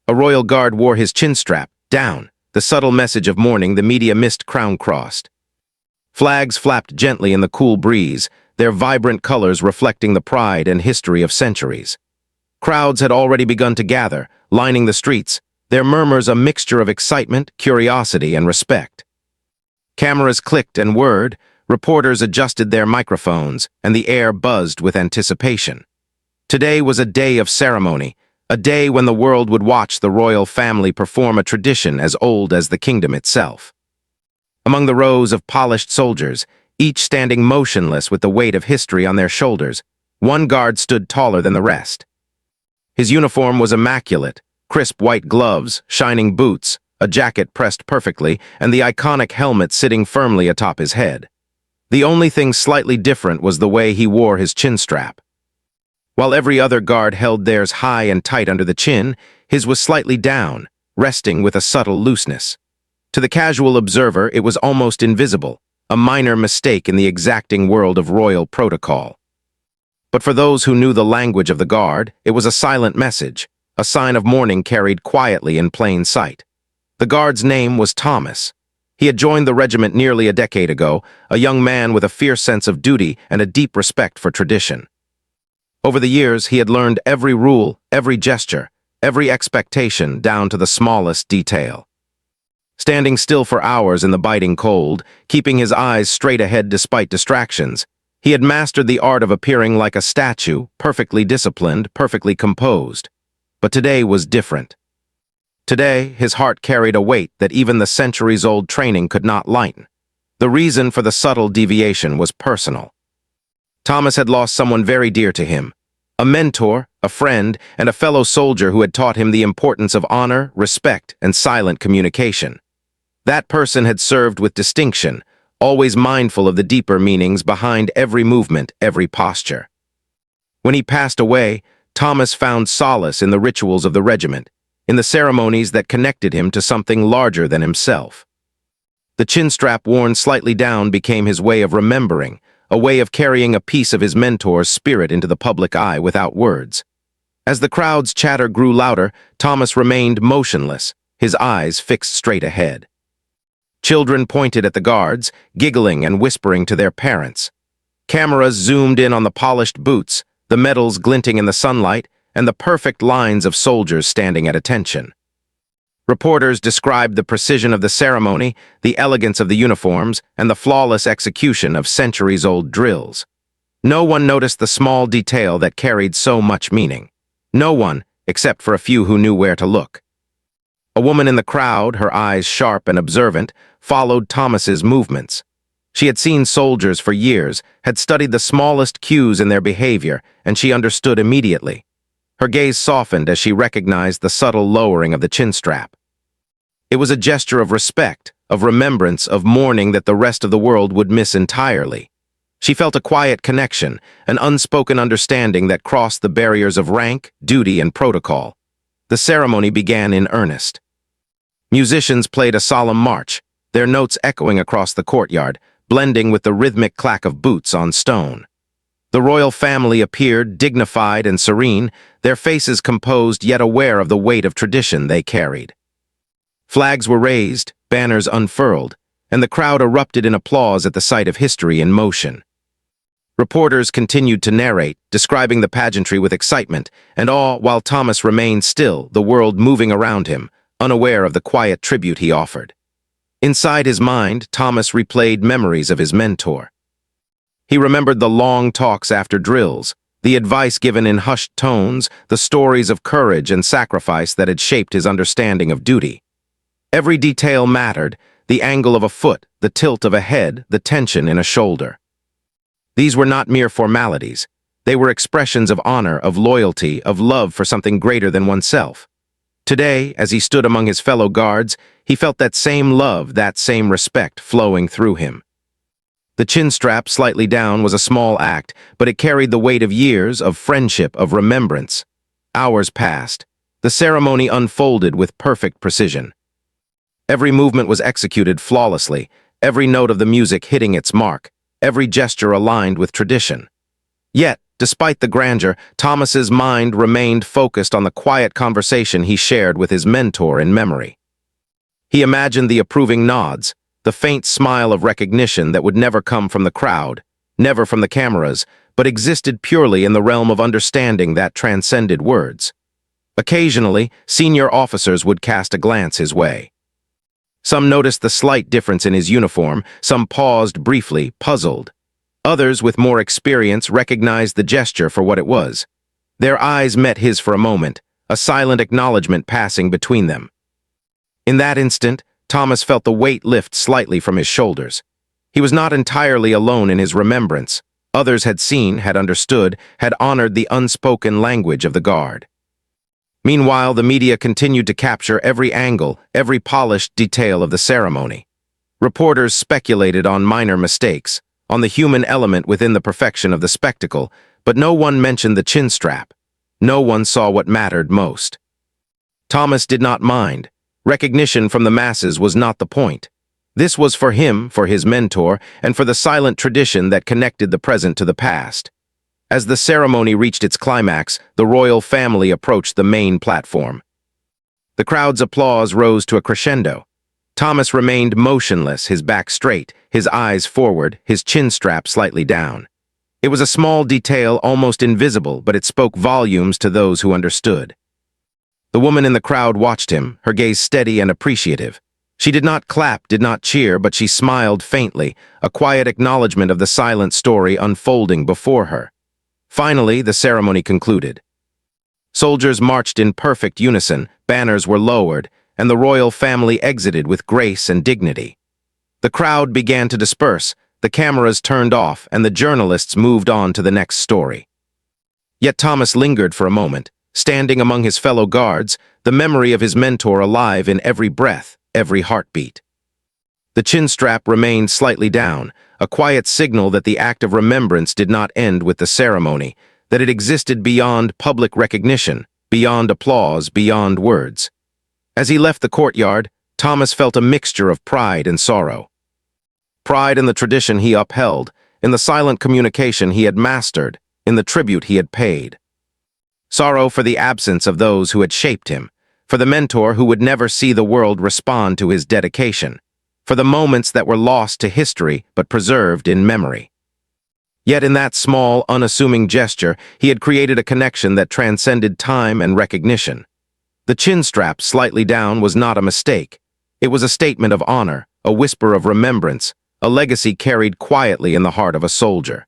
A royal guard wore his chinstrap, down, the subtle message of mourning the media missed crown-crossed. Flags flapped gently in the cool breeze, their vibrant colors reflecting the pride and history of centuries. Crowds had already begun to gather, lining the streets, their murmurs a mixture of excitement, curiosity, and respect. Cameras clicked and whirred, reporters adjusted their microphones, and the air buzzed with anticipation. Today was a day of ceremony, a day when the world would watch the royal family perform a tradition as old as the kingdom itself. Among the rows of polished soldiers, each standing motionless with the weight of history on their shoulders, one guard stood taller than the rest. His uniform was immaculate, crisp white gloves, shining boots, a jacket pressed perfectly, and the iconic helmet sitting firmly atop his head. The only thing slightly different was the way he wore his chinstrap. While every other guard held theirs high and tight under the chin, his was slightly down, resting with a subtle looseness. To the casual observer, it was almost invisible, a minor mistake in the exacting world of royal protocol. But for those who knew the language of the guard, it was a silent message, a sign of mourning carried quietly in plain sight. The guard's name was Thomas. He had joined the regiment nearly a decade ago, a young man with a fierce sense of duty and a deep respect for tradition. Over the years, he had learned every rule, every gesture, every expectation down to the smallest detail. Standing still for hours in the biting cold, keeping his eyes straight ahead despite distractions, he had mastered the art of appearing like a statue, perfectly disciplined, perfectly composed. But today was different. Today, his heart carried a weight that even the centuries-old training could not lighten. The reason for the subtle deviation was personal. Thomas had lost someone very dear to him, a mentor, a friend, and a fellow soldier who had taught him the importance of honor, respect, and silent communication. That person had served with distinction, always mindful of the deeper meanings behind every movement, every posture. When he passed away, Thomas found solace in the rituals of the regiment, in the ceremonies that connected him to something larger than himself. The chinstrap worn slightly down became his way of remembering, a way of carrying a piece of his mentor's spirit into the public eye without words. As the crowd's chatter grew louder, Thomas remained motionless, his eyes fixed straight ahead. Children pointed at the guards, giggling and whispering to their parents. Cameras zoomed in on the polished boots, the medals glinting in the sunlight, and the perfect lines of soldiers standing at attention. Reporters described the precision of the ceremony, the elegance of the uniforms, and the flawless execution of centuries-old drills. No one noticed the small detail that carried so much meaning. No one, except for a few who knew where to look. A woman in the crowd, her eyes sharp and observant, followed Thomas's movements. She had seen soldiers for years, had studied the smallest cues in their behavior, and she understood immediately. Her gaze softened as she recognized the subtle lowering of the chinstrap. It was a gesture of respect, of remembrance, of mourning that the rest of the world would miss entirely. She felt a quiet connection, an unspoken understanding that crossed the barriers of rank, duty, and protocol. The ceremony began in earnest. Musicians played a solemn march, their notes echoing across the courtyard, blending with the rhythmic clack of boots on stone. The royal family appeared, dignified and serene, their faces composed yet aware of the weight of tradition they carried. Flags were raised, banners unfurled, and the crowd erupted in applause at the sight of history in motion. Reporters continued to narrate, describing the pageantry with excitement and awe while Thomas remained still, the world moving around him, unaware of the quiet tribute he offered. Inside his mind, Thomas replayed memories of his mentor. He remembered the long talks after drills, the advice given in hushed tones, the stories of courage and sacrifice that had shaped his understanding of duty. Every detail mattered, the angle of a foot, the tilt of a head, the tension in a shoulder. These were not mere formalities. They were expressions of honor, of loyalty, of love for something greater than oneself. Today, as he stood among his fellow guards, he felt that same love, that same respect flowing through him. The chinstrap slightly down was a small act, but it carried the weight of years, of friendship, of remembrance. Hours passed. The ceremony unfolded with perfect precision. Every movement was executed flawlessly, every note of the music hitting its mark, every gesture aligned with tradition. Yet, Despite the grandeur, Thomas's mind remained focused on the quiet conversation he shared with his mentor in memory. He imagined the approving nods, the faint smile of recognition that would never come from the crowd, never from the cameras, but existed purely in the realm of understanding that transcended words. Occasionally, senior officers would cast a glance his way. Some noticed the slight difference in his uniform, some paused briefly, puzzled. Others, with more experience, recognized the gesture for what it was. Their eyes met his for a moment, a silent acknowledgement passing between them. In that instant, Thomas felt the weight lift slightly from his shoulders. He was not entirely alone in his remembrance. Others had seen, had understood, had honored the unspoken language of the guard. Meanwhile, the media continued to capture every angle, every polished detail of the ceremony. Reporters speculated on minor mistakes, on the human element within the perfection of the spectacle, but no one mentioned the chinstrap. No one saw what mattered most. Thomas did not mind. Recognition from the masses was not the point. This was for him, for his mentor, and for the silent tradition that connected the present to the past. As the ceremony reached its climax, the royal family approached the main platform. The crowd's applause rose to a crescendo. Thomas remained motionless, his back straight, his eyes forward, his chin strap slightly down. It was a small detail, almost invisible, but it spoke volumes to those who understood. The woman in the crowd watched him, her gaze steady and appreciative. She did not clap, did not cheer, but she smiled faintly, a quiet acknowledgement of the silent story unfolding before her. Finally, the ceremony concluded. Soldiers marched in perfect unison, banners were lowered, and the royal family exited with grace and dignity. The crowd began to disperse, the cameras turned off, and the journalists moved on to the next story. Yet Thomas lingered for a moment, standing among his fellow guards, the memory of his mentor alive in every breath, every heartbeat. The chin strap remained slightly down, a quiet signal that the act of remembrance did not end with the ceremony, that it existed beyond public recognition, beyond applause, beyond words. As he left the courtyard, Thomas felt a mixture of pride and sorrow. Pride in the tradition he upheld, in the silent communication he had mastered, in the tribute he had paid. Sorrow for the absence of those who had shaped him, for the mentor who would never see the world respond to his dedication, for the moments that were lost to history but preserved in memory. Yet in that small, unassuming gesture, he had created a connection that transcended time and recognition. The chin strap slightly down was not a mistake. It was a statement of honor, a whisper of remembrance, a legacy carried quietly in the heart of a soldier.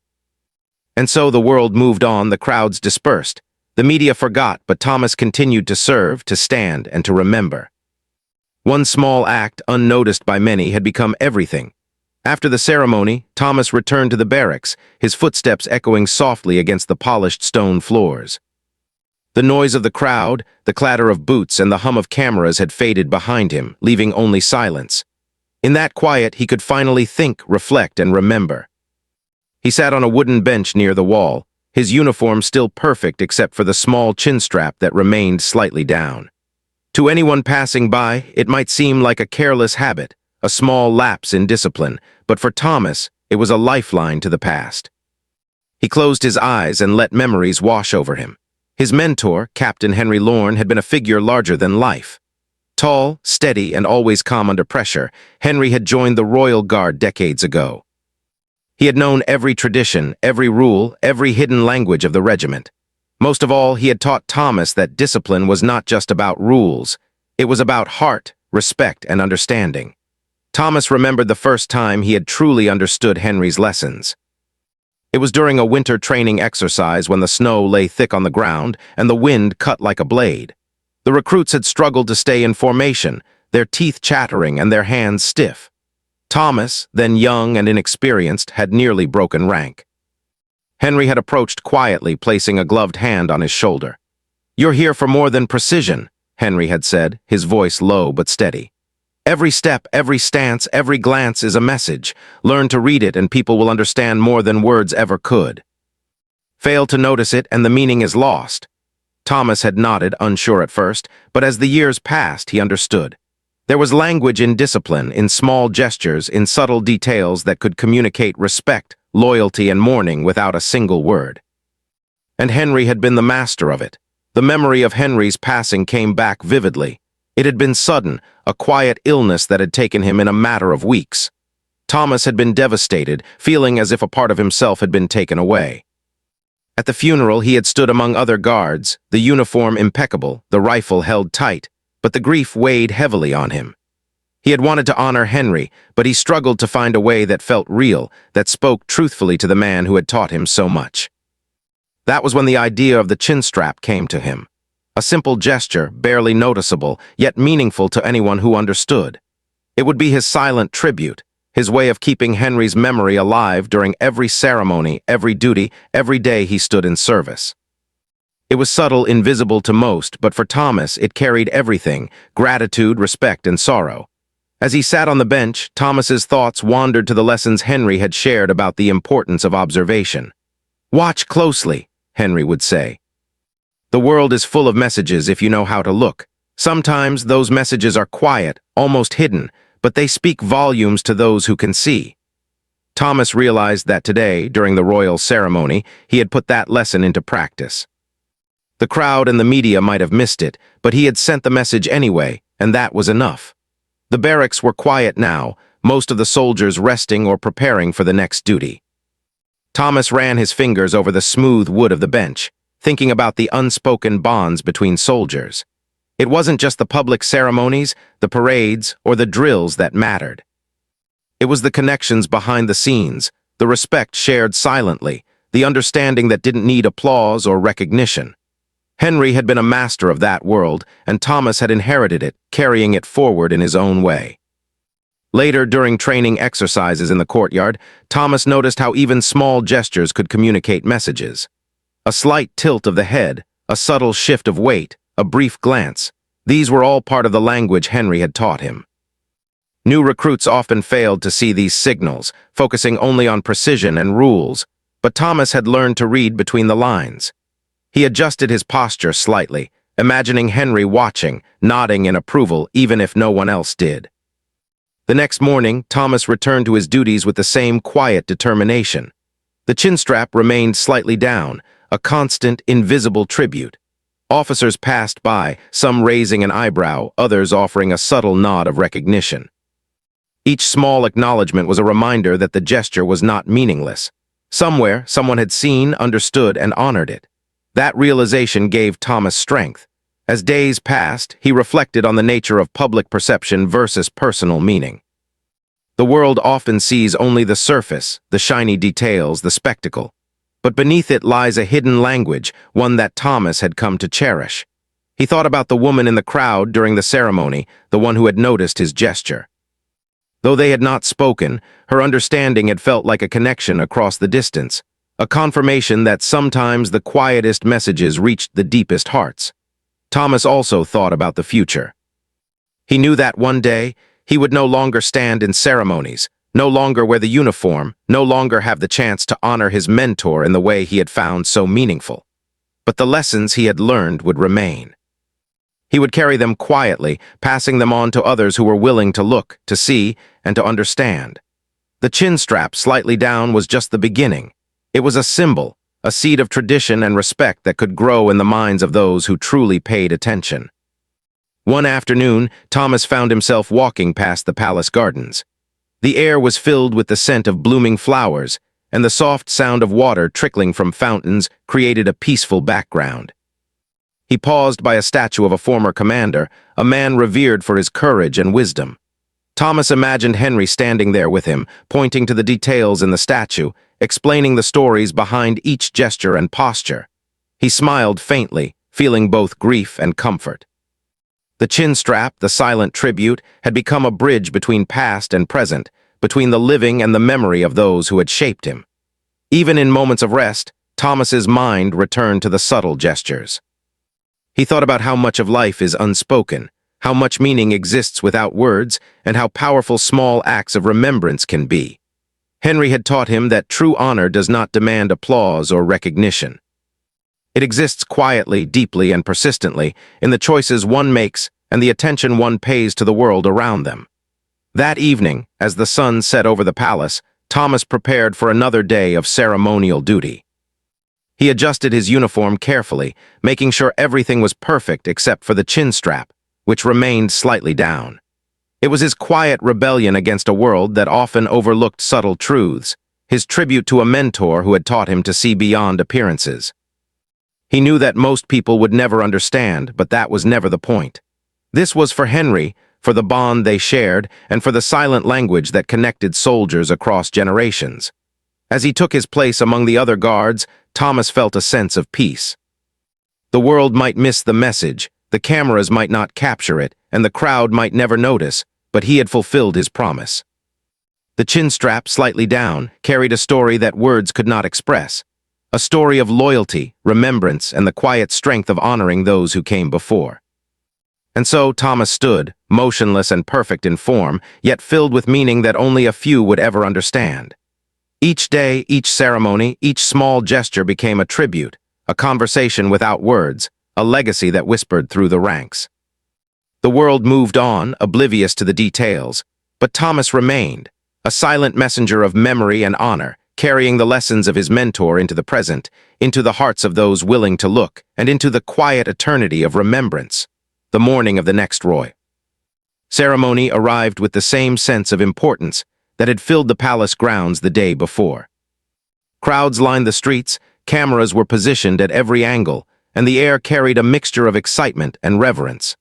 And so the world moved on, the crowds dispersed. The media forgot, but Thomas continued to serve, to stand, and to remember. One small act, unnoticed by many, had become everything. After the ceremony, Thomas returned to the barracks, his footsteps echoing softly against the polished stone floors. The noise of the crowd, the clatter of boots, and the hum of cameras had faded behind him, leaving only silence. In that quiet, he could finally think, reflect, and remember. He sat on a wooden bench near the wall, his uniform still perfect except for the small chin strap that remained slightly down. To anyone passing by, it might seem like a careless habit, a small lapse in discipline, but for Thomas, it was a lifeline to the past. He closed his eyes and let memories wash over him. His mentor, Captain Henry Lorne, had been a figure larger than life. Tall, steady, and always calm under pressure, Henry had joined the Royal Guard decades ago. He had known every tradition, every rule, every hidden language of the regiment. Most of all, he had taught Thomas that discipline was not just about rules. It was about heart, respect, and understanding. Thomas remembered the first time he had truly understood Henry's lessons. It was during a winter training exercise when the snow lay thick on the ground and the wind cut like a blade. The recruits had struggled to stay in formation, their teeth chattering and their hands stiff. Thomas, then young and inexperienced, had nearly broken rank. Henry had approached quietly, placing a gloved hand on his shoulder. "You're here for more than precision," Henry had said, his voice low but steady. "Every step, every stance, every glance is a message. Learn to read it and people will understand more than words ever could. Fail to notice it and the meaning is lost." Thomas had nodded, unsure at first, but as the years passed, he understood. There was language in discipline, in small gestures, in subtle details that could communicate respect, loyalty, and mourning without a single word. and Henry had been the master of it. The memory of Henry's passing came back vividly. It had been sudden, a quiet illness that had taken him in a matter of weeks. Thomas had been devastated, feeling as if a part of himself had been taken away. At the funeral, he had stood among other guards, the uniform impeccable, the rifle held tight, but the grief weighed heavily on him. He had wanted to honor Henry, but he struggled to find a way that felt real, that spoke truthfully to the man who had taught him so much. That was when the idea of the chinstrap came to him. A simple gesture, barely noticeable, yet meaningful to anyone who understood. It would be his silent tribute, his way of keeping Henry's memory alive during every ceremony, every duty, every day he stood in service. It was subtle, invisible to most, but for Thomas it carried everything: gratitude, respect, and sorrow. As he sat on the bench, Thomas's thoughts wandered to the lessons Henry had shared about the importance of observation. "Watch closely," Henry would say. "The world is full of messages if you know how to look. Sometimes those messages are quiet, almost hidden, but they speak volumes to those who can see." Thomas realized that today, during the royal ceremony, he had put that lesson into practice. The crowd and the media might have missed it, but he had sent the message anyway, and that was enough. The barracks were quiet now, most of the soldiers resting or preparing for the next duty. Thomas ran his fingers over the smooth wood of the bench, thinking about the unspoken bonds between soldiers. It wasn't just the public ceremonies, the parades, or the drills that mattered. It was the connections behind the scenes, the respect shared silently, the understanding that didn't need applause or recognition. Henry had been a master of that world, and Thomas had inherited it, carrying it forward in his own way. Later, during training exercises in the courtyard, Thomas noticed how even small gestures could communicate messages. A slight tilt of the head, a subtle shift of weight, a brief glance. These were all part of the language Henry had taught him. New recruits often failed to see these signals, focusing only on precision and rules, but Thomas had learned to read between the lines. He adjusted his posture slightly, imagining Henry watching, nodding in approval even if no one else did. The next morning, Thomas returned to his duties with the same quiet determination. The chinstrap remained slightly down, a constant, invisible tribute. Officers passed by, some raising an eyebrow, others offering a subtle nod of recognition. Each small acknowledgement was a reminder that the gesture was not meaningless. Somewhere, someone had seen, understood, and honored it. That realization gave Thomas strength. As days passed, he reflected on the nature of public perception versus personal meaning. The world often sees only the surface, the shiny details, the spectacle. But beneath it lies a hidden language, one that Thomas had come to cherish. He thought about the woman in the crowd during the ceremony, the one who had noticed his gesture. Though they had not spoken, her understanding had felt like a connection across the distance, a confirmation that sometimes the quietest messages reached the deepest hearts. Thomas also thought about the future. He knew that one day, he would no longer stand in ceremonies, no longer wear the uniform, no longer have the chance to honor his mentor in the way he had found so meaningful. But the lessons he had learned would remain. He would carry them quietly, passing them on to others who were willing to look, to see, and to understand. The chinstrap slightly down was just the beginning. It was a symbol, a seed of tradition and respect that could grow in the minds of those who truly paid attention. One afternoon, Thomas found himself walking past the palace gardens. The air was filled with the scent of blooming flowers, and the soft sound of water trickling from fountains created a peaceful background. He paused by a statue of a former commander, a man revered for his courage and wisdom. Thomas imagined Henry standing there with him, pointing to the details in the statue, explaining the stories behind each gesture and posture. He smiled faintly, feeling both grief and comfort. The chinstrap, the silent tribute, had become a bridge between past and present, between the living and the memory of those who had shaped him. Even in moments of rest, Thomas's mind returned to the subtle gestures. He thought about how much of life is unspoken, how much meaning exists without words, and how powerful small acts of remembrance can be. Henry had taught him that true honor does not demand applause or recognition. It exists quietly, deeply, and persistently in the choices one makes and the attention one pays to the world around them. That evening, as the sun set over the palace, Thomas prepared for another day of ceremonial duty. He adjusted his uniform carefully, making sure everything was perfect except for the chin strap, which remained slightly down. It was his quiet rebellion against a world that often overlooked subtle truths, his tribute to a mentor who had taught him to see beyond appearances. He knew that most people would never understand, but that was never the point. This was for Henry, for the bond they shared, and for the silent language that connected soldiers across generations. As he took his place among the other guards, Thomas felt a sense of peace. The world might miss the message, the cameras might not capture it, and the crowd might never notice, but he had fulfilled his promise. The chin strap, slightly down, carried a story that words could not express. A story of loyalty, remembrance, and the quiet strength of honoring those who came before. And so Thomas stood, motionless and perfect in form, yet filled with meaning that only a few would ever understand. Each day, each ceremony, each small gesture became a tribute, a conversation without words, a legacy that whispered through the ranks. The world moved on, oblivious to the details, but Thomas remained, a silent messenger of memory and honor, carrying the lessons of his mentor into the present, into the hearts of those willing to look, and into the quiet eternity of remembrance, the morning of the next royal ceremony arrived with the same sense of importance that had filled the palace grounds the day before. Crowds lined the streets, cameras were positioned at every angle, and the air carried a mixture of excitement and reverence.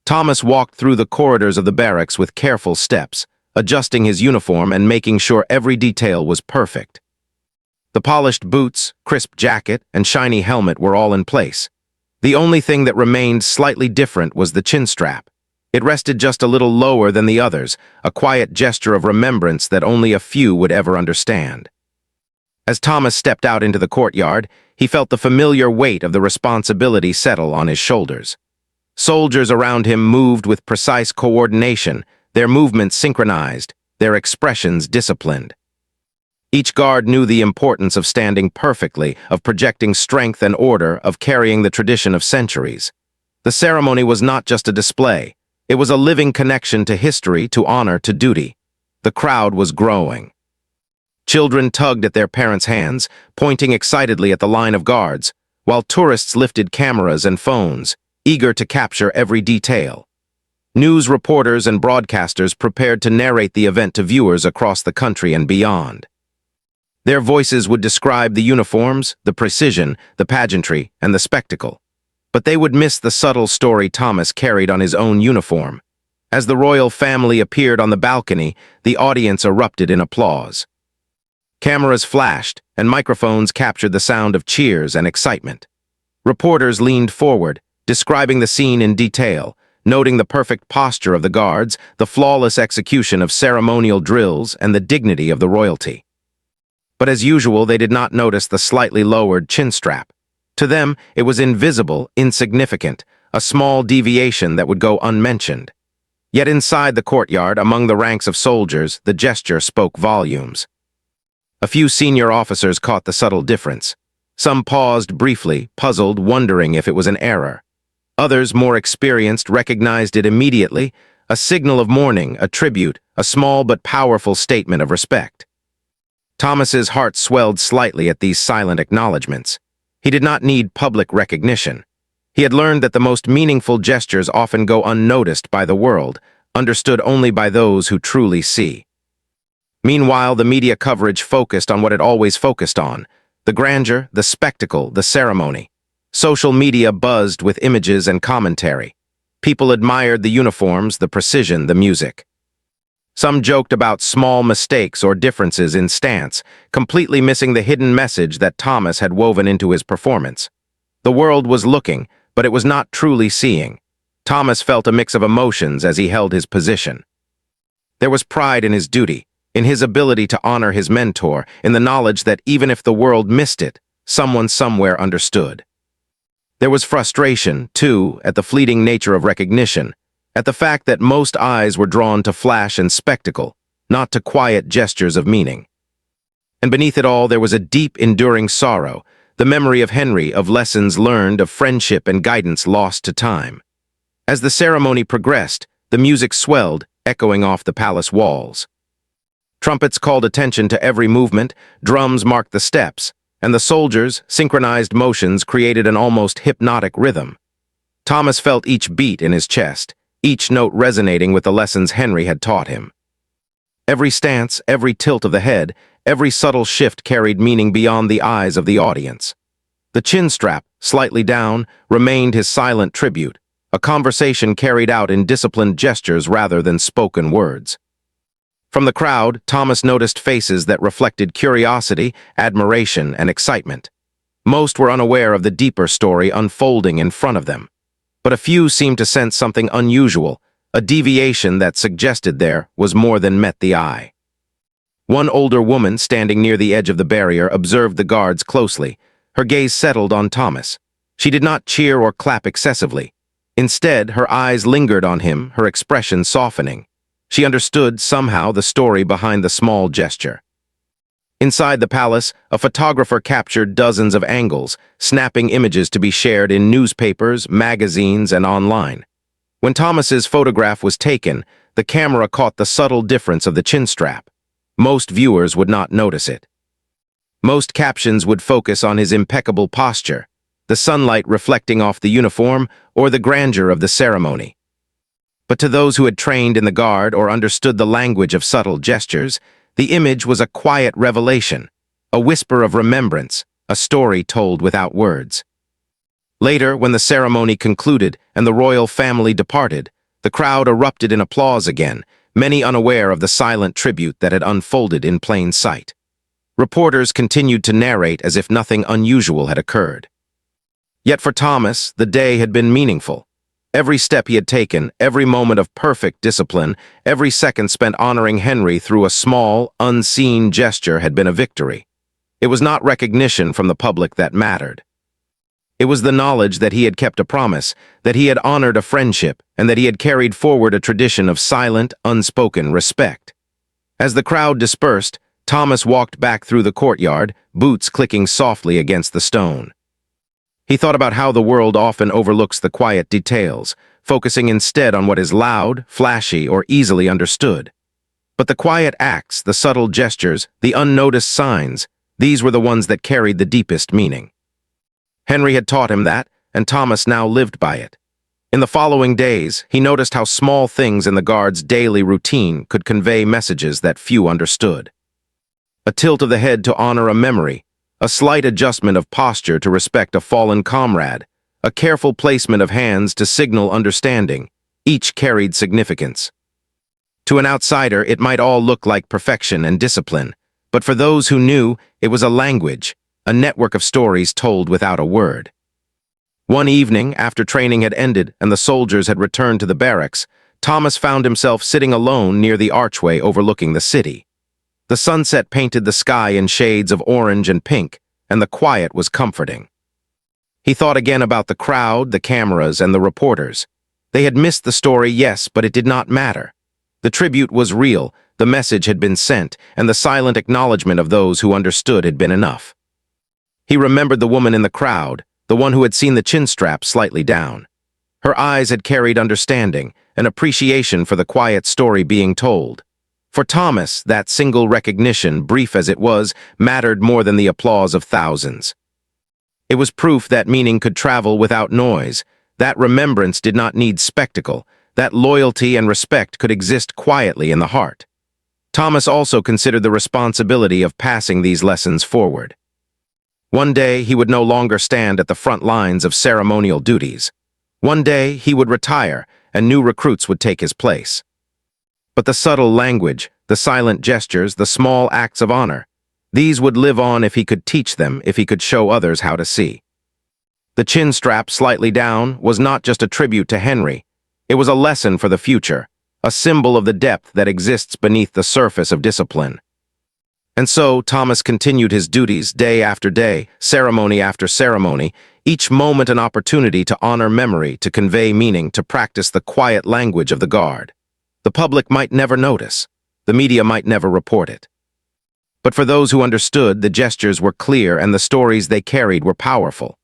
Thomas walked through the corridors of the barracks with careful steps, adjusting his uniform and making sure every detail was perfect. The polished boots, crisp jacket, and shiny helmet were all in place. The only thing that remained slightly different was the chin strap. It rested just a little lower than the others, a quiet gesture of remembrance that only a few would ever understand. As Thomas stepped out into the courtyard, he felt the familiar weight of the responsibility settle on his shoulders. Soldiers around him moved with precise coordination, their movements synchronized, their expressions disciplined. Each guard knew the importance of standing perfectly, of projecting strength and order, of carrying the tradition of centuries. The ceremony was not just a display. It was a living connection to history, to honor, to duty. The crowd was growing. Children tugged at their parents' hands, pointing excitedly at the line of guards, while tourists lifted cameras and phones, eager to capture every detail. News reporters and broadcasters prepared to narrate the event to viewers across the country and beyond. Their voices would describe the uniforms, the precision, the pageantry, and the spectacle. But they would miss the subtle story Thomas carried on his own uniform. As the royal family appeared on the balcony, the audience erupted in applause. Cameras flashed, and microphones captured the sound of cheers and excitement. Reporters leaned forward, describing the scene in detail, noting the perfect posture of the guards, the flawless execution of ceremonial drills, and the dignity of the royalty. But as usual, they did not notice the slightly lowered chin strap. To them, it was invisible, insignificant, a small deviation that would go unmentioned. Yet inside the courtyard, among the ranks of soldiers, the gesture spoke volumes. A few senior officers caught the subtle difference. Some paused briefly, puzzled, wondering if it was an error. Others, more experienced, recognized it immediately, a signal of mourning, a tribute, a small but powerful statement of respect. Thomas's heart swelled slightly at these silent acknowledgments. He did not need public recognition. He had learned that the most meaningful gestures often go unnoticed by the world, understood only by those who truly see. Meanwhile, the media coverage focused on what it always focused on: the grandeur, the spectacle, the ceremony. Social media buzzed with images and commentary. People admired the uniforms, the precision, the music. Some joked about small mistakes or differences in stance, completely missing the hidden message that Thomas had woven into his performance. The world was looking, but it was not truly seeing. Thomas felt a mix of emotions as he held his position. There was pride in his duty, in his ability to honor his mentor, in the knowledge that even if the world missed it, someone somewhere understood. There was frustration, too, at the fleeting nature of recognition, at the fact that most eyes were drawn to flash and spectacle, not to quiet gestures of meaning. And beneath it all, there was a deep, enduring sorrow, the memory of Henry, of lessons learned, of friendship and guidance lost to time. As the ceremony progressed, the music swelled, echoing off the palace walls. Trumpets called attention to every movement, drums marked the steps, and the soldiers' synchronized motions created an almost hypnotic rhythm. Thomas felt each beat in his chest, each note resonating with the lessons Henry had taught him. Every stance, every tilt of the head, every subtle shift carried meaning beyond the eyes of the audience. The chinstrap, slightly down, remained his silent tribute, a conversation carried out in disciplined gestures rather than spoken words. From the crowd, Thomas noticed faces that reflected curiosity, admiration, and excitement. Most were unaware of the deeper story unfolding in front of them. But a few seemed to sense something unusual, a deviation that suggested there was more than met the eye. One older woman standing near the edge of the barrier observed the guards closely. Her gaze settled on Thomas. She did not cheer or clap excessively. Instead, her eyes lingered on him, her expression softening. She understood, somehow, the story behind the small gesture. Inside the palace, a photographer captured dozens of angles, snapping images to be shared in newspapers, magazines, and online. When Thomas's photograph was taken, the camera caught the subtle difference of the chinstrap. Most viewers would not notice it. Most captions would focus on his impeccable posture, the sunlight reflecting off the uniform, or the grandeur of the ceremony. But to those who had trained in the guard or understood the language of subtle gestures, the image was a quiet revelation, a whisper of remembrance, a story told without words. Later, when the ceremony concluded and the royal family departed, the crowd erupted in applause again, many unaware of the silent tribute that had unfolded in plain sight. Reporters continued to narrate as if nothing unusual had occurred. Yet for Thomas, the day had been meaningful. Every step he had taken, every moment of perfect discipline, every second spent honoring Henry through a small, unseen gesture had been a victory. It was not recognition from the public that mattered. It was the knowledge that he had kept a promise, that he had honored a friendship, and that he had carried forward a tradition of silent, unspoken respect. As the crowd dispersed, Thomas walked back through the courtyard, boots clicking softly against the stone. He thought about how the world often overlooks the quiet details, focusing instead on what is loud, flashy, or easily understood. But the quiet acts, the subtle gestures, the unnoticed signs, these were the ones that carried the deepest meaning. Henry had taught him that, and Thomas now lived by it. In the following days, he noticed how small things in the guard's daily routine could convey messages that few understood. A tilt of the head to honor a memory, a slight adjustment of posture to respect a fallen comrade, a careful placement of hands to signal understanding, each carried significance. To an outsider, it might all look like perfection and discipline, but for those who knew, it was a language, a network of stories told without a word. One evening, after training had ended and the soldiers had returned to the barracks, Thomas found himself sitting alone near the archway overlooking the city. The sunset painted the sky in shades of orange and pink, and the quiet was comforting. He thought again about the crowd, the cameras, and the reporters. They had missed the story, yes, but it did not matter. The tribute was real, the message had been sent, and the silent acknowledgement of those who understood had been enough. He remembered the woman in the crowd, the one who had seen the chinstrap slightly down. Her eyes had carried understanding, an appreciation for the quiet story being told. For Thomas, that single recognition, brief as it was, mattered more than the applause of thousands. It was proof that meaning could travel without noise, that remembrance did not need spectacle, that loyalty and respect could exist quietly in the heart. Thomas also considered the responsibility of passing these lessons forward. One day he would no longer stand at the front lines of ceremonial duties. One day he would retire, and new recruits would take his place. But the subtle language, the silent gestures, the small acts of honor, these would live on if he could teach them, if he could show others how to see. The chinstrap slightly down was not just a tribute to Henry. It was a lesson for the future, a symbol of the depth that exists beneath the surface of discipline. And so Thomas continued his duties day after day, ceremony after ceremony, each moment an opportunity to honor memory, to convey meaning, to practice the quiet language of the guard. The public might never notice. The media might never report it. But for those who understood, the gestures were clear and the stories they carried were powerful.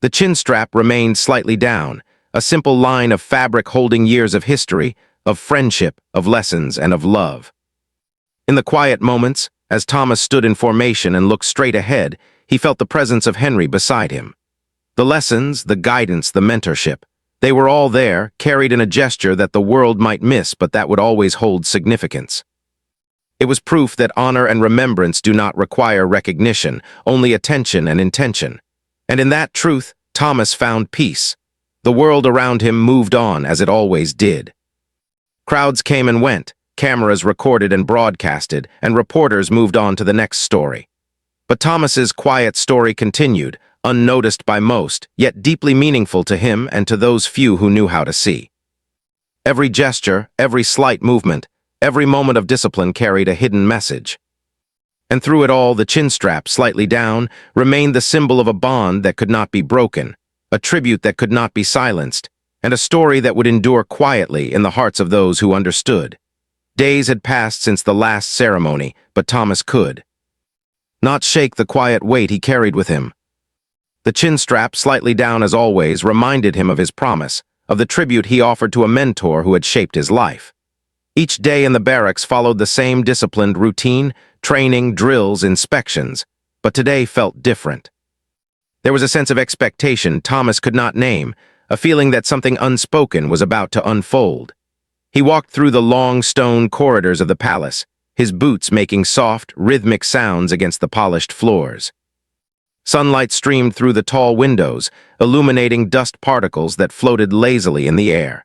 The chinstrap remained slightly down, a simple line of fabric holding years of history, of friendship, of lessons, and of love. In the quiet moments, as Thomas stood in formation and looked straight ahead, he felt the presence of Henry beside him. The lessons, the guidance, the mentorship, they were all there, carried in a gesture that the world might miss but that would always hold significance. It was proof that honor and remembrance do not require recognition, only attention and intention. And in that truth, Thomas found peace. The world around him moved on as it always did. Crowds came and went, cameras recorded and broadcasted, and reporters moved on to the next story. But Thomas's quiet story continued, unnoticed by most, yet deeply meaningful to him and to those few who knew how to see. Every gesture, every slight movement, every moment of discipline carried a hidden message. And through it all, the chinstrap, slightly down, remained the symbol of a bond that could not be broken, a tribute that could not be silenced, and a story that would endure quietly in the hearts of those who understood. Days had passed since the last ceremony, but Thomas could not shake the quiet weight he carried with him. The chinstrap, slightly down as always, reminded him of his promise, of the tribute he offered to a mentor who had shaped his life. Each day in the barracks followed the same disciplined routine, training, drills, inspections, but today felt different. There was a sense of expectation Thomas could not name, a feeling that something unspoken was about to unfold. He walked through the long stone corridors of the palace, his boots making soft, rhythmic sounds against the polished floors. Sunlight streamed through the tall windows, illuminating dust particles that floated lazily in the air.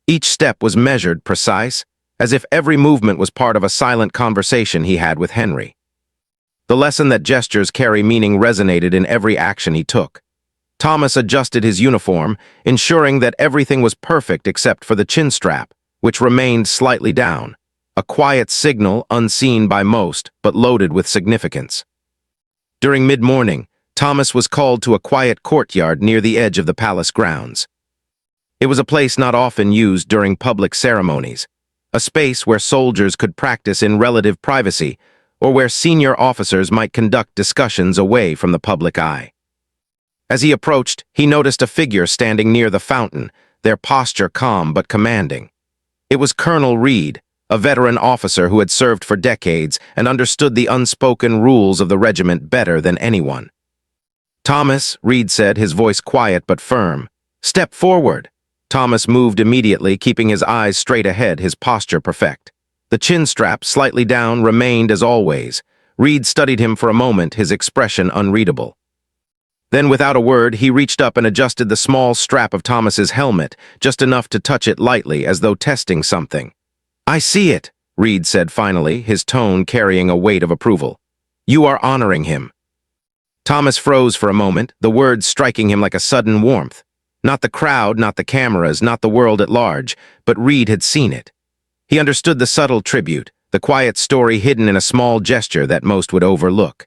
Each step was measured, precise, as if every movement was part of a silent conversation he had with Henry. The lesson that gestures carry meaning resonated in every action he took. Thomas adjusted his uniform, ensuring that everything was perfect except for the chinstrap, which remained slightly down, a quiet signal unseen by most, but loaded with significance. During mid-morning, Thomas was called to a quiet courtyard near the edge of the palace grounds. It was a place not often used during public ceremonies, a space where soldiers could practice in relative privacy, or where senior officers might conduct discussions away from the public eye. As he approached, he noticed a figure standing near the fountain, their posture calm but commanding. It was Colonel Reed, a veteran officer who had served for decades and understood the unspoken rules of the regiment better than anyone. "Thomas," Reed said, his voice quiet but firm. "Step forward." Thomas moved immediately, keeping his eyes straight ahead, his posture perfect. The chinstrap, slightly down, remained as always. Reed studied him for a moment, his expression unreadable. Then, without a word, he reached up and adjusted the small strap of Thomas's helmet, just enough to touch it lightly, as though testing something. "I see it," Reed said finally, his tone carrying a weight of approval. "You are honoring him." Thomas froze for a moment, the words striking him like a sudden warmth. Not the crowd, not the cameras, not the world at large, but Reed had seen it. He understood the subtle tribute, the quiet story hidden in a small gesture that most would overlook.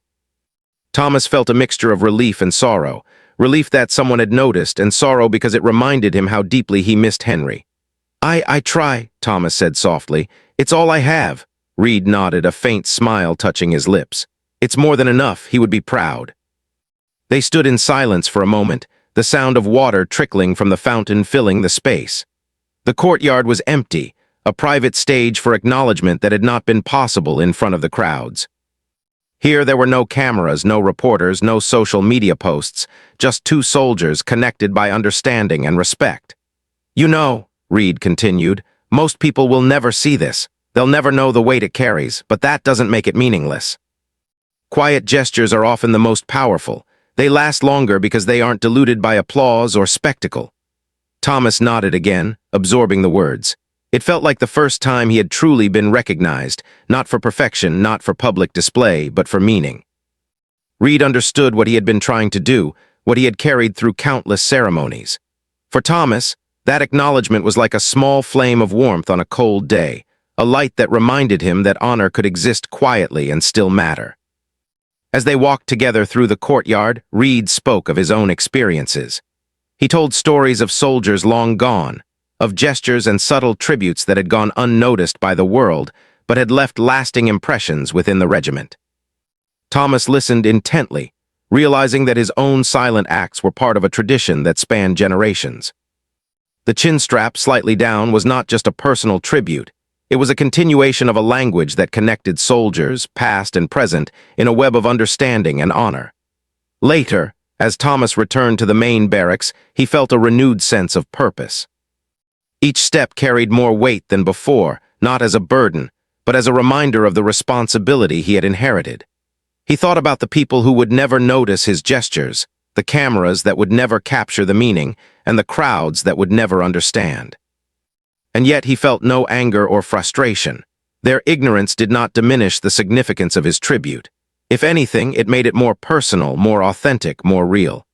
Thomas felt a mixture of relief and sorrow, relief that someone had noticed, and sorrow because it reminded him how deeply he missed Henry. I try," Thomas said softly. "It's all I have." Reed nodded, a faint smile touching his lips. "It's more than enough, he would be proud." They stood in silence for a moment, the sound of water trickling from the fountain filling the space. The courtyard was empty, a private stage for acknowledgement that had not been possible in front of the crowds. Here there were no cameras, no reporters, no social media posts, just two soldiers connected by understanding and respect. "You know," Reed continued, "most people will never see this. They'll never know the weight it carries, but that doesn't make it meaningless. Quiet gestures are often the most powerful. They last longer because they aren't diluted by applause or spectacle." Thomas nodded again, absorbing the words. It felt like the first time he had truly been recognized, not for perfection, not for public display, but for meaning. Reed understood what he had been trying to do, what he had carried through countless ceremonies. For Thomas, that acknowledgement was like a small flame of warmth on a cold day, a light that reminded him that honor could exist quietly and still matter. As they walked together through the courtyard, Reed spoke of his own experiences. He told stories of soldiers long gone, of gestures and subtle tributes that had gone unnoticed by the world, but had left lasting impressions within the regiment. Thomas listened intently, realizing that his own silent acts were part of a tradition that spanned generations. The chinstrap, slightly down, was not just a personal tribute. It was a continuation of a language that connected soldiers, past and present, in a web of understanding and honor. Later, as Thomas returned to the main barracks, he felt a renewed sense of purpose. Each step carried more weight than before, not as a burden, but as a reminder of the responsibility he had inherited. He thought about the people who would never notice his gestures, the cameras that would never capture the meaning, and the crowds that would never understand. And yet he felt no anger or frustration. Their ignorance did not diminish the significance of his tribute. If anything, it made it more personal, more authentic, more real.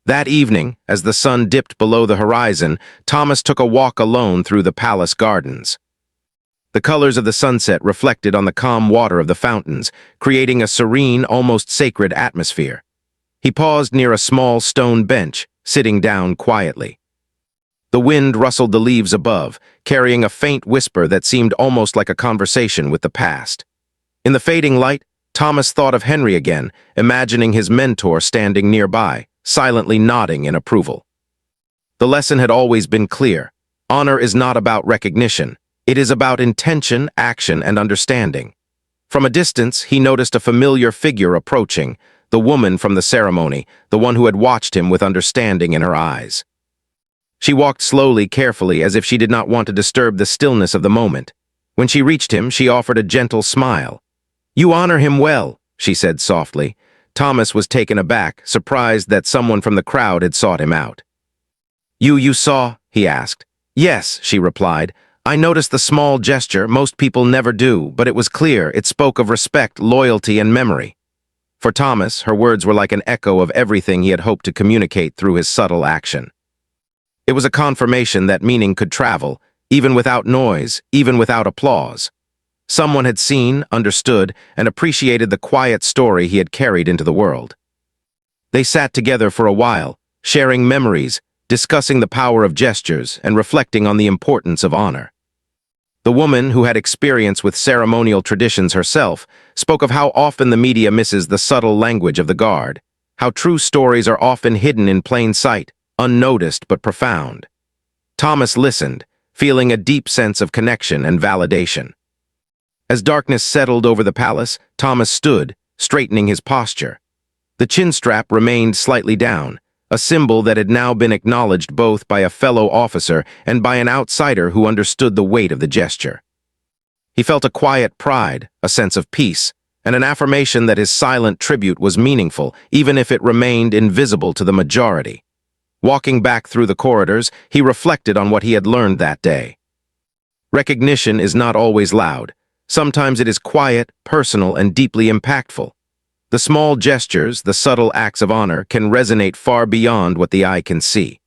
That evening, as the sun dipped below the horizon, Thomas took a walk alone through the palace gardens. The colors of the sunset reflected on the calm water of the fountains, creating a serene, almost sacred atmosphere. He paused near a small stone bench, sitting down quietly. The wind rustled the leaves above, carrying a faint whisper that seemed almost like a conversation with the past. In the fading light, Thomas thought of Henry again, imagining his mentor standing nearby, silently nodding in approval. The lesson had always been clear. Honor is not about recognition. It is about intention, action, and understanding. From a distance, he noticed a familiar figure approaching, the woman from the ceremony, the one who had watched him with understanding in her eyes. She walked slowly, carefully, as if she did not want to disturb the stillness of the moment. When she reached him, she offered a gentle smile. "You honor him well," she said softly. Thomas was taken aback, surprised that someone from the crowd had sought him out. You saw?" he asked. "Yes," she replied. "I noticed the small gesture. Most people never do, but it was clear. It spoke of respect, loyalty, and memory." For Thomas, her words were like an echo of everything he had hoped to communicate through his subtle action. It was a confirmation that meaning could travel, even without noise, even without applause. Someone had seen, understood, and appreciated the quiet story he had carried into the world. They sat together for a while, sharing memories, discussing the power of gestures, and reflecting on the importance of honor. The woman, who had experience with ceremonial traditions herself, spoke of how often the media misses the subtle language of the guard, how true stories are often hidden in plain sight, unnoticed but profound. Thomas listened, feeling a deep sense of connection and validation. As darkness settled over the palace, Thomas stood, straightening his posture. The chin strap remained slightly down, a symbol that had now been acknowledged both by a fellow officer and by an outsider who understood the weight of the gesture. He felt a quiet pride, a sense of peace, and an affirmation that his silent tribute was meaningful, even if it remained invisible to the majority. Walking back through the corridors, he reflected on what he had learned that day. Recognition is not always loud. Sometimes it is quiet, personal, and deeply impactful. The small gestures, the subtle acts of honor, can resonate far beyond what the eye can see.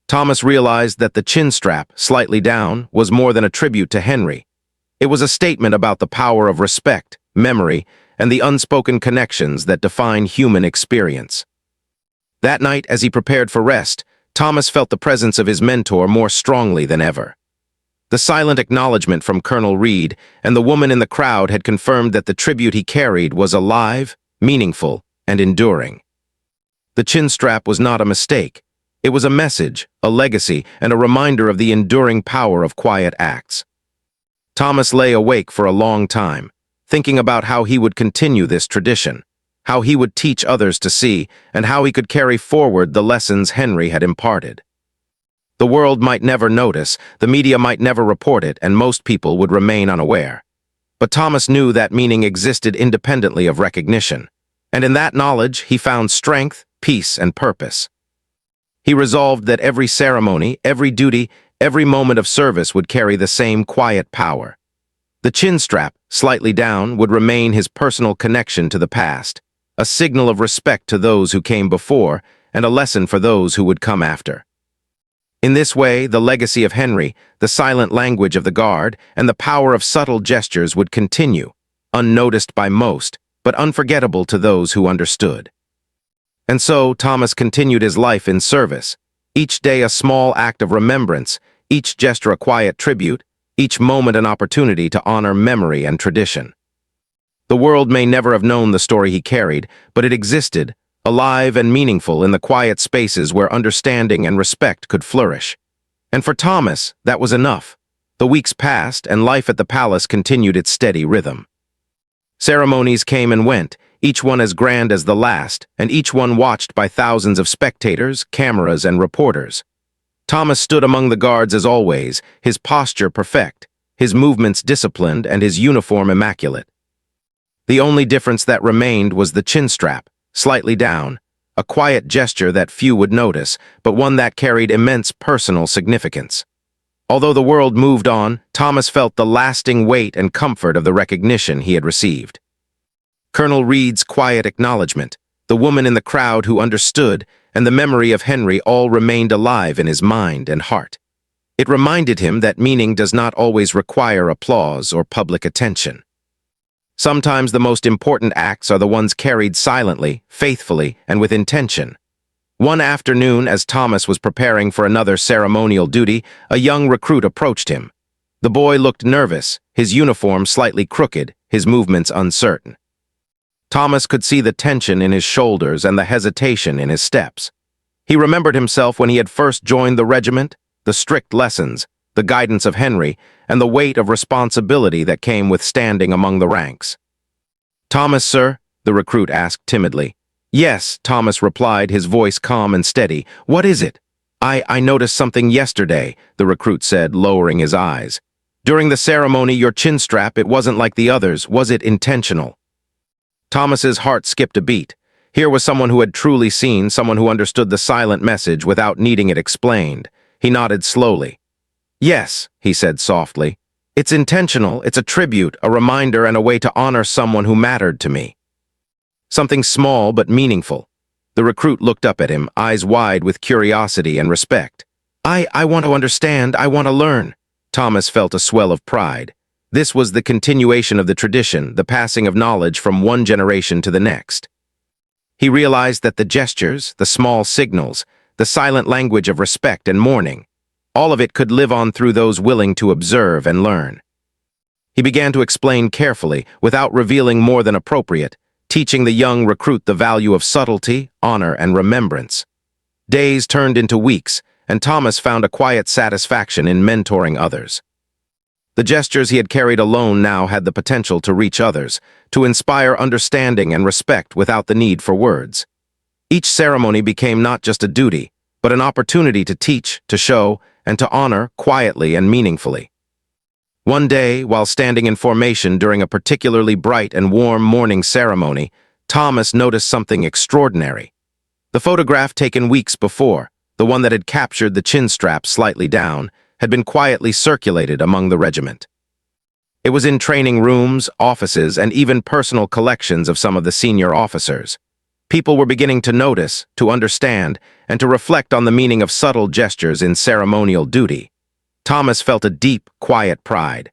Thomas realized that the chin strap, slightly down, was more than a tribute to Henry. It was a statement about the power of respect, memory, and the unspoken connections that define human experience. That night, as he prepared for rest, Thomas felt the presence of his mentor more strongly than ever. The silent acknowledgement from Colonel Reed and the woman in the crowd had confirmed that the tribute he carried was alive, meaningful, and enduring. The chin strap was not a mistake. It was a message, a legacy, and a reminder of the enduring power of quiet acts. Thomas lay awake for a long time, thinking about how he would continue this tradition, how he would teach others to see, and how he could carry forward the lessons Henry had imparted. The world might never notice, the media might never report it, and most people would remain unaware. But Thomas knew that meaning existed independently of recognition, and in that knowledge he found strength, peace, and purpose. He resolved that every ceremony, every duty, every moment of service would carry the same quiet power. The chin strap, slightly down, would remain his personal connection to the past, a signal of respect to those who came before, and a lesson for those who would come after. In this way, the legacy of Henry, the silent language of the guard, and the power of subtle gestures would continue, unnoticed by most, but unforgettable to those who understood. And so, Thomas continued his life in service, each day a small act of remembrance, each gesture a quiet tribute, each moment an opportunity to honor memory and tradition. The world may never have known the story he carried, but it existed, alive and meaningful in the quiet spaces where understanding and respect could flourish. And for Thomas, that was enough. The weeks passed, and life at the palace continued its steady rhythm. Ceremonies came and went, each one as grand as the last, and each one watched by thousands of spectators, cameras, and reporters. Thomas stood among the guards as always, his posture perfect, his movements disciplined, and his uniform immaculate. The only difference that remained was the chin strap, slightly down, a quiet gesture that few would notice, but one that carried immense personal significance. Although the world moved on, Thomas felt the lasting weight and comfort of the recognition he had received. Colonel Reed's quiet acknowledgement, the woman in the crowd who understood, and the memory of Henry all remained alive in his mind and heart. It reminded him that meaning does not always require applause or public attention. Sometimes the most important acts are the ones carried silently, faithfully, and with intention. One afternoon, as Thomas was preparing for another ceremonial duty, a young recruit approached him. The boy looked nervous, his uniform slightly crooked, his movements uncertain. Thomas could see the tension in his shoulders and the hesitation in his steps. He remembered himself when he had first joined the regiment, the strict lessons, the guidance of Henry, and the weight of responsibility that came with standing among the ranks. "Thomas, sir?" the recruit asked timidly. "Yes," Thomas replied, his voice calm and steady. "What is it?" I noticed something yesterday," the recruit said, lowering his eyes. "During the ceremony, your chin strap, it wasn't like the others. Was it intentional?" Thomas's heart skipped a beat. Here was someone who had truly seen, someone who understood the silent message without needing it explained. He nodded slowly. "Yes," he said softly. "It's intentional, it's a tribute, a reminder, and a way to honor someone who mattered to me." Something small but meaningful. The recruit looked up at him, eyes wide with curiosity and respect. I want to understand, I want to learn." Thomas felt a swell of pride. This was the continuation of the tradition, the passing of knowledge from one generation to the next. He realized that the gestures, the small signals, the silent language of respect and mourning, all of it could live on through those willing to observe and learn. He began to explain carefully, without revealing more than appropriate, teaching the young recruit the value of subtlety, honor, and remembrance. Days turned into weeks, and Thomas found a quiet satisfaction in mentoring others. The gestures he had carried alone now had the potential to reach others, to inspire understanding and respect without the need for words. Each ceremony became not just a duty, but an opportunity to teach, to show, and to honor quietly and meaningfully. One day, while standing in formation during a particularly bright and warm morning ceremony, Thomas noticed something extraordinary. The photograph taken weeks before, the one that had captured the chin strap slightly down, had been quietly circulated among the regiment. It was in training rooms, offices, and even personal collections of some of the senior officers. People were beginning to notice, to understand, and to reflect on the meaning of subtle gestures in ceremonial duty. Thomas felt a deep, quiet pride.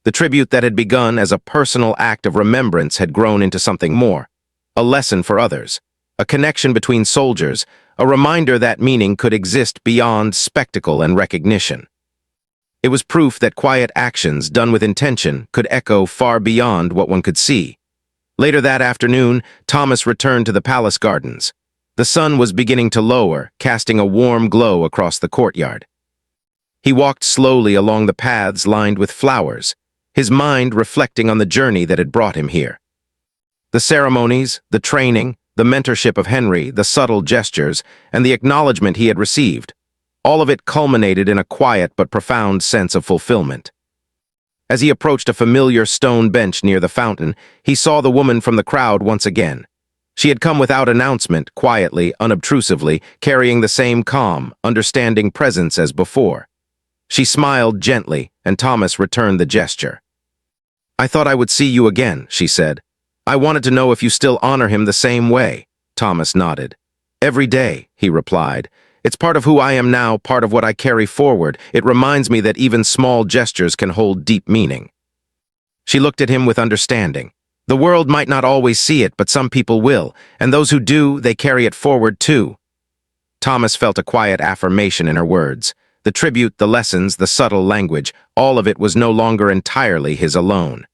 The tribute that had begun as a personal act of remembrance had grown into something more, a lesson for others, a connection between soldiers, a reminder that meaning could exist beyond spectacle and recognition. It was proof that quiet actions done with intention could echo far beyond what one could see. Later that afternoon, Thomas returned to the palace gardens. The sun was beginning to lower, casting a warm glow across the courtyard. He walked slowly along the paths lined with flowers, his mind reflecting on the journey that had brought him here. The ceremonies, the training, the mentorship of Henry, the subtle gestures, and the acknowledgement he had received, all of it culminated in a quiet but profound sense of fulfillment. As he approached a familiar stone bench near the fountain, he saw the woman from the crowd once again. She had come without announcement, quietly, unobtrusively, carrying the same calm, understanding presence as before. She smiled gently, and Thomas returned the gesture. "I thought I would see you again," she said. "I wanted to know if you still honor him the same way." Thomas nodded. "Every day," he replied. "It's part of who I am now, part of what I carry forward. It reminds me that even small gestures can hold deep meaning." She looked at him with understanding. The world might not always see it, but some people will, and those who do, they carry it forward too. Thomas felt a quiet affirmation in her words. The tribute, the lessons, the subtle language, all of it was no longer entirely his alone.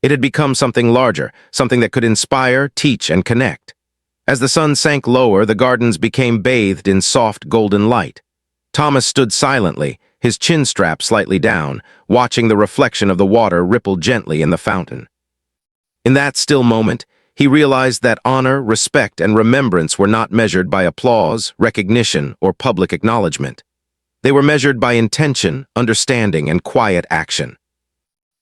It had become something larger, something that could inspire, teach, and connect. As the sun sank lower, the gardens became bathed in soft golden light. Thomas stood silently, his chin strap slightly down, watching the reflection of the water ripple gently in the fountain. In that still moment, he realized that honor, respect, and remembrance were not measured by applause, recognition, or public acknowledgement. They were measured by intention, understanding, and quiet action.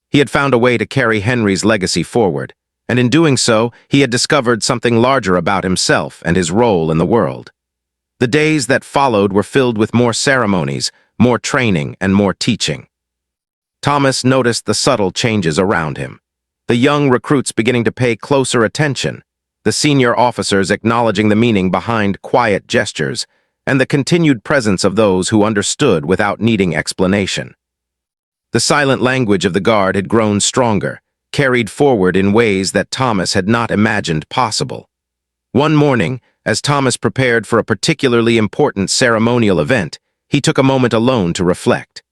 He had found a way to carry Henry's legacy forward, and in doing so, he had discovered something larger about himself and his role in the world. The days that followed were filled with more ceremonies, more training, and more teaching. Thomas noticed the subtle changes around him. The young recruits beginning to pay closer attention, the senior officers acknowledging the meaning behind quiet gestures, and the continued presence of those who understood without needing explanation. The silent language of the guard had grown stronger, carried forward in ways that Thomas had not imagined possible. One morning, as Thomas prepared for a particularly important ceremonial event, he took a moment alone to reflect.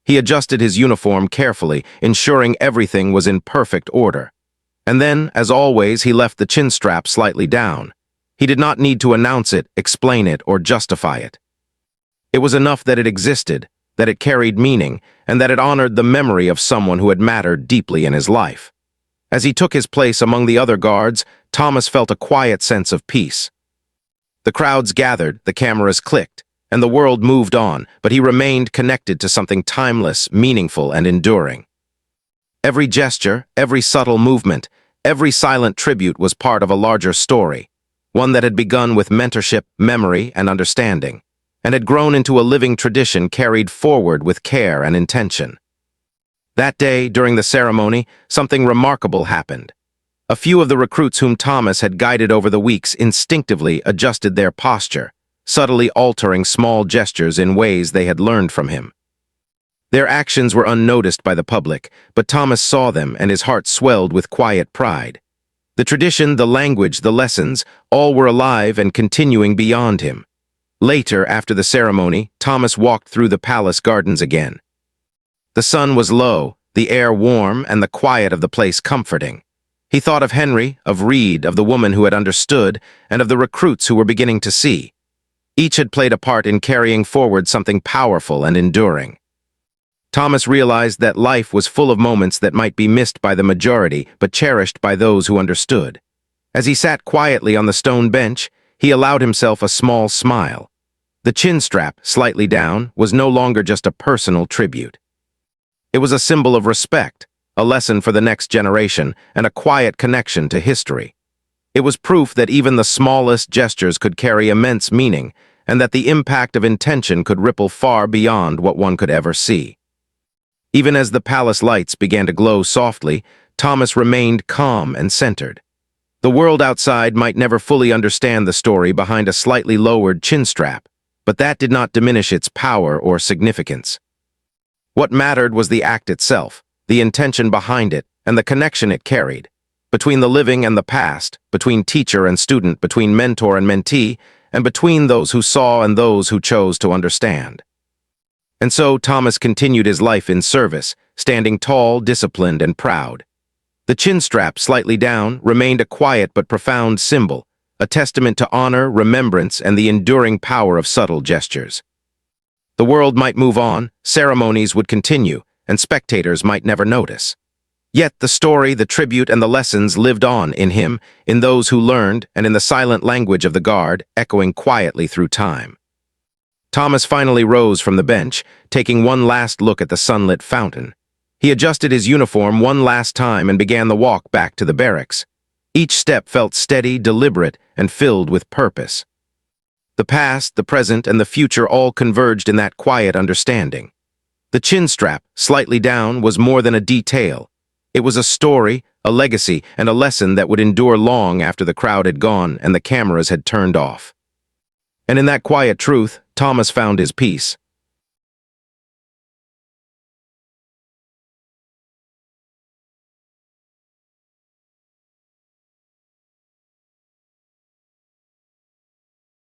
He adjusted his uniform carefully, ensuring everything was in perfect order. And then, as always, he left the chin strap slightly down. He did not need to announce it, explain it, or justify it. It was enough that it existed, that it carried meaning, and that it honored the memory of someone who had mattered deeply in his life. As he took his place among the other guards, Thomas felt a quiet sense of peace. The crowds gathered, the cameras clicked, and the world moved on, but he remained connected to something timeless, meaningful, and enduring. Every gesture, every subtle movement, every silent tribute was part of a larger story, one that had begun with mentorship, memory, and understanding, and had grown into a living tradition carried forward with care and intention. That day, during the ceremony, something remarkable happened. A few of the recruits whom Thomas had guided over the weeks instinctively adjusted their posture, subtly altering small gestures in ways they had learned from him. Their actions were unnoticed by the public, but Thomas saw them and his heart swelled with quiet pride. The tradition, the language, the lessons, all were alive and continuing beyond him. Later, after the ceremony, Thomas walked through the palace gardens again. The sun was low, the air warm, and the quiet of the place comforting. He thought of Henry, of Reed, of the woman who had understood, and of the recruits who were beginning to see. Each had played a part in carrying forward something powerful and enduring. Thomas realized that life was full of moments that might be missed by the majority, but cherished by those who understood. As he sat quietly on the stone bench, he allowed himself a small smile. The chin strap, slightly down, was no longer just a personal tribute. It was a symbol of respect, a lesson for the next generation, and a quiet connection to history. It was proof that even the smallest gestures could carry immense meaning, and that the impact of intention could ripple far beyond what one could ever see. Even as the palace lights began to glow softly, Thomas remained calm and centered. The world outside might never fully understand the story behind a slightly lowered chin strap, but that did not diminish its power or significance. What mattered was the act itself, the intention behind it, and the connection it carried, between the living and the past, between teacher and student, between mentor and mentee, and between those who saw and those who chose to understand. And so Thomas continued his life in service, standing tall, disciplined, and proud. The chin strap, slightly down, remained a quiet but profound symbol, a testament to honor, remembrance, and the enduring power of subtle gestures. The world might move on, ceremonies would continue, and spectators might never notice. Yet the story, the tribute, and the lessons lived on in him, in those who learned, and in the silent language of the guard, echoing quietly through time. Thomas finally rose from the bench, taking one last look at the sunlit fountain. He adjusted his uniform one last time and began the walk back to the barracks. Each step felt steady, deliberate, and filled with purpose. The past, the present, and the future all converged in that quiet understanding. The chin strap, slightly down, was more than a detail. It was a story, a legacy, and a lesson that would endure long after the crowd had gone and the cameras had turned off. And in that quiet truth, Thomas found his peace.